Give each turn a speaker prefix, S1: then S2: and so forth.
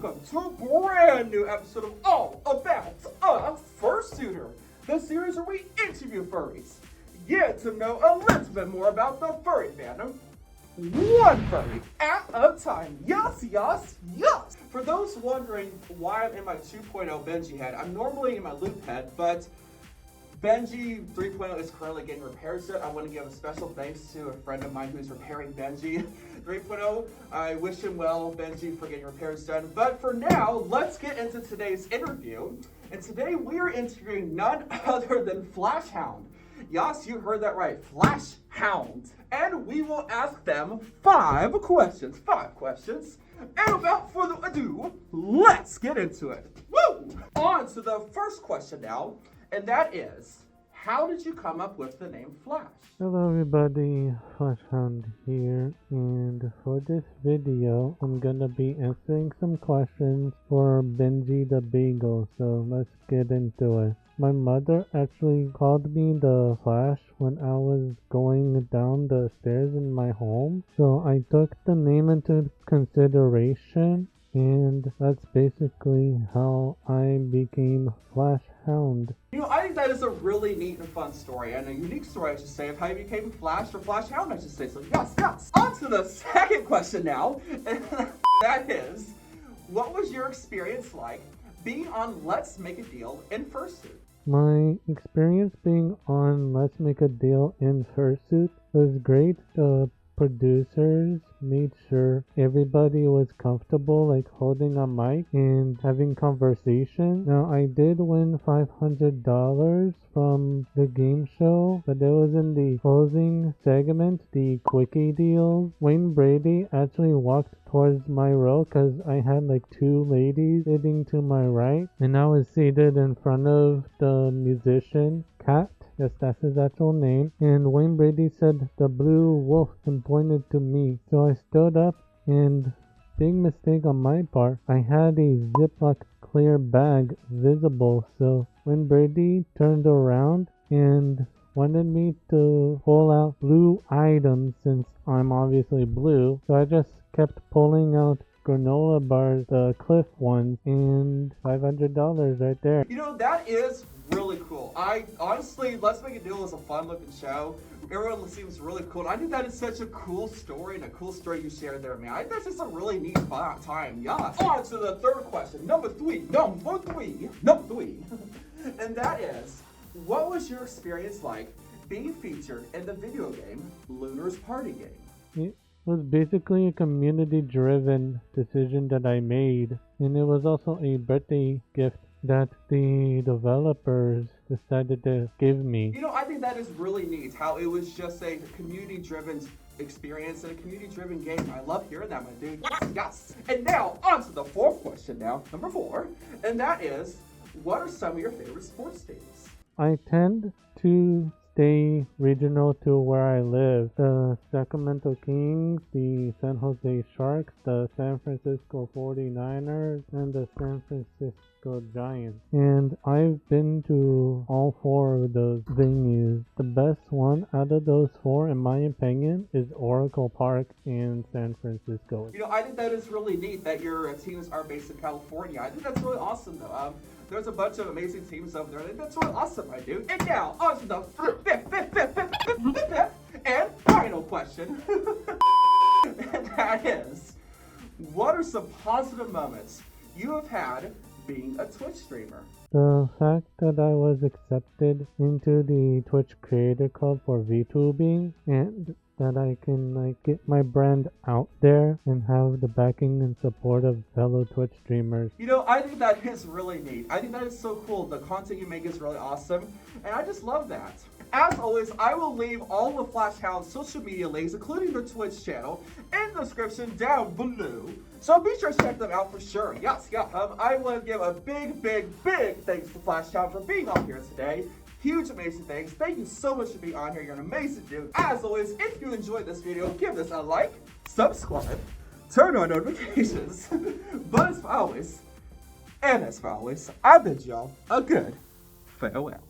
S1: welcome to a brand new episode of All About a Fursuiter, the series where we interview furries, get to know a little bit more about the furry fandom, one furry at a time. Yes, yes, yes! For those wondering why I'm in my 2.0 Benji head, I'm normally in my loop head, but Benji 3.0 is currently getting repaired, so I want to give a special thanks to a friend of mine who's repairing Benji 3.0. I wish him well, Benji, for getting repairs done. But for now, let's get into today's interview. And today we are interviewing none other than Flash Hound. Yes, you heard that right, Flash Hound. And we will ask them 5 questions. And without further ado, let's get into it. Woo! On to the first question now. And that is, how did you come up with the name Flash?
S2: Hello everybody, Flash Hound here, and for this video, I'm gonna be answering some questions for Benji the Beagle, so let's get into it. My mother actually called me the Flash when I was going down the stairs in my home, so I took the name into consideration, and that's basically how I became Flash Hound.
S1: You know, I think that is a really neat and fun story, and a unique story, I should say, of how you became Flash or Flash Hound, I should say. So yes, yes. On to the second question now, and that is, what was your experience like being on Let's Make a Deal in Fursuit?
S2: My experience being on Let's Make a Deal in Fursuit was great. The producers made sure everybody was comfortable, like holding a mic and having conversation. Now, I did win $500 from the game show, but it was in the closing segment, the quickie deals. Wayne Brady actually walked towards my row because I had like 2 ladies sitting to my right, and I was seated in front of the musician, Kat. Yes, that's his actual name. And Wayne Brady said the blue wolf and pointed to me. So I stood up, and big mistake on my part, I had a Ziploc clear bag visible. So Wayne Brady turned around and wanted me to pull out blue items since I'm obviously blue. So I just kept pulling out granola bars, the Cliff ones, and $500 right there.
S1: You know, that is really cool. I honestly, Let's Make a Deal is a fun looking show. Everyone seems really cool. And I think that is such a cool story and a cool story you shared there, man. I think that's just a really neat time. Yes. On to the third question. Number three. And that is, what was your experience like being featured in the video game Lunar's Party Game?
S2: It was basically a community-driven decision that I made, and it was also a birthday gift that the developers decided to give me.
S1: You know, I think that is really neat, how it was just a community-driven experience and a community-driven game. I love hearing that, my dude. Yes, yes. And now, on to the fourth question now, number 4, and that is, what are some of your favorite sports teams?
S2: I tend to stay regional to where I live. The Sacramento Kings, the San Jose Sharks, the San Francisco 49ers, and the San Francisco Giants. And I've been to all 4 of those venues. The best one out of those 4, in my opinion, is Oracle Park in San Francisco.
S1: You know, I think that is really neat that your teams are based in California. I think that's really awesome, though. There's a bunch of amazing teams over there. I think that's really awesome, my dude. And now, on to the fifth and final question. And that is, what are some positive moments you have had being a Twitch streamer?
S2: The fact that I was accepted into the Twitch Creator Club for VTubing, and that I can get my brand out there and have the backing and support of fellow Twitch streamers.
S1: You know, I think that is really neat. I think that is so cool. The content you make is really awesome, and I just love that. As always, I will leave all the Flash Hound's social media links, including their Twitch channel, in the description down below. So be sure to check them out for sure. Yes, yeah. I want to give a big thanks to Flash Hound for being on here today. Huge, amazing thanks. Thank you so much for being on here. You're an amazing dude. As always, if you enjoyed this video, give this a like, subscribe, turn on notifications. But as always, I bid y'all a good farewell.